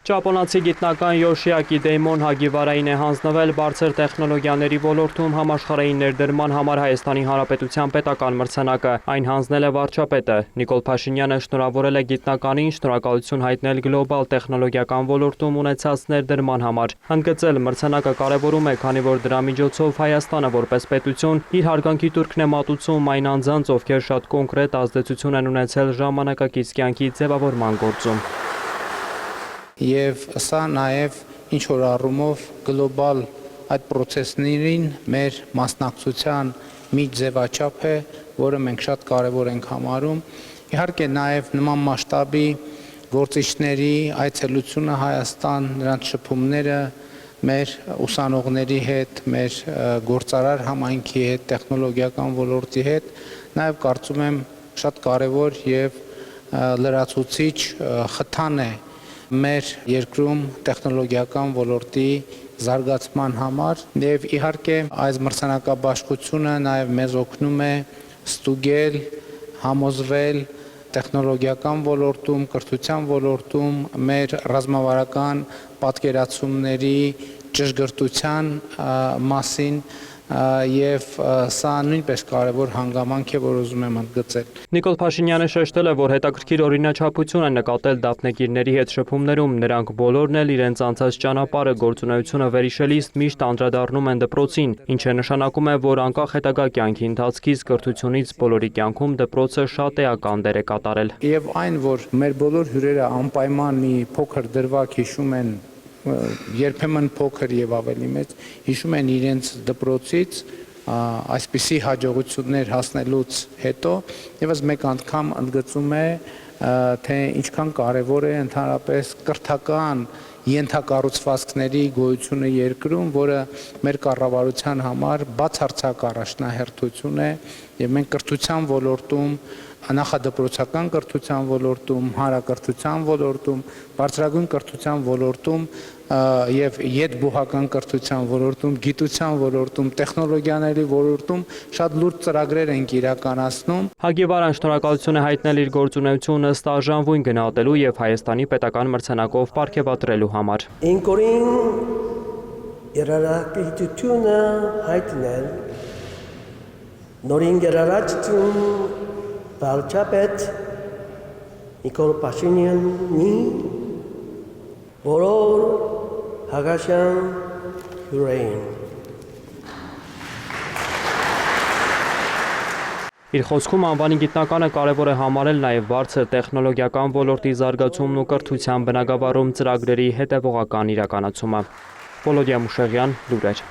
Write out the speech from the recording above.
Ճապոնացի գիտնական Յոշիակի Դեյմոն Հագիվարային է հանձնվել բարձր տեխնոլոգիաների ոլորտում համաշխարհային ներդրման համար Հայաստանի Հանրապետության պետական մրցանակը, այն հանձնել է վարչապետը։ Նիկոլ Փաշինյանը շնորհավորել է գիտնականին, շնորհակալություն հայտնել գլոբալ տեխնոլոգիական ոլորտում ունեցած ներդրման համար։ Ընդգծել մրցանակը կարևորում է, քանի որ դրա միջոցով Հայաստանը որպես պետություն իր հարգանքի տուրքն է մատուցում այն անձանց, ովքեր շատ կոնկրետ ազդեցություն են ունեցել ժամանակակից կյանքի ձևավորման գործում։ Եվ սա նաև ինչ-որ առումով գլոբալ այդ պրոցեսներին մեր մասնակցության մի ձևաչափ է, որը մենք շատ կարևոր ենք համարում։ Իհարկե նաև նման մասշտաբի գործիչների այցելությունը Հայաստան, նրանց շփումները մեր ուսանողների հետ, մեր գործարար համայնքի հետ, տեխնոլոգիական ոլորտի հետ, նաև կարծում եմ շատ կարևոր եւ լրացուցիչ խթան է մեր երկրում տեխնոլոգիական ոլորտի զարգացման համար եւ իհարկե այս մրցանակաբաշխությունը նաեւ մեզ օգնում է ստուգել, համոզվել տեխնոլոգիական ոլորտում, կրթության ոլորտում մեր ռազմավարական պատկերացումների ճշգրտության մասին եւ սա նույնպես կարևոր հանգամանք է, որ ուզում եմ ընդգծել։ Նիկոլ Փաշինյանը շեշտել է, որ հետաքրքիր օրինաչափություն են նկատել դափնեկիրների հետ շփումներում, նրանք բոլորն էլ իրենց անցած ճանապարհը գործունեությունը վերհիշելիս միշտ անդրադառնում են դպրոցին, ինչը նշանակում է, որ անկախ հետագա կյանքի ընթացքից կրթությունից բոլորի կյանքում դպրոցը շատ էական դեր է կատարել։ Եվ այն, որ մեր բոլոր հյուրերը անպայման մի փոքր դրվագ հիշում են, երբեմն փոքր եւ ավելի մեծ, հիշում են իրենց դպրոցից այսպիսի հաջողություններ հասնելուց հետո եւս մեկ անգամ ընդգծում է, թե ինչքան կարևոր է ընդհանրապես կրթական ենթակառուցվածքների գոյությունը երկրում, որը մեր կառավարության համար բացարձակ առաջնահերթություն է եւ մենք կրթության ոլորտում նախադպրոցական կրթության ոլորտում, հանրակրթության ոլորտում, բարձրագույն կրթության ոլորտում եւ յետբուհական կրթության ոլորտում, գիտության ոլորտում, տեխնոլոգիաների ոլորտում շատ լուրջ ծրագրեր ենք իրականացնում։ Հագիվարան շնորհակալություն է հայտնել իր գործունեությունը ստաժանվույն գնահատելու եւ Հայաստանի պետական մրցանակով պարգևատրելու համար։ Ինքորին երաժշտությունը հայտնել նորին երաժշտություն վարչապետ Նիկոլ Փաշինյանի բոլոր հաղաշան հյուրերին։ Իր խոսքում անվանի գիտնականը կարևոր է համարել նաև բարձր տեխնոլոգիական ոլորտի զարգացումն ու կրթության բնագավառում ծրագրերի հետևողական իրականացումը։ Վոլոդիա Մուշեղյան, լուրեր։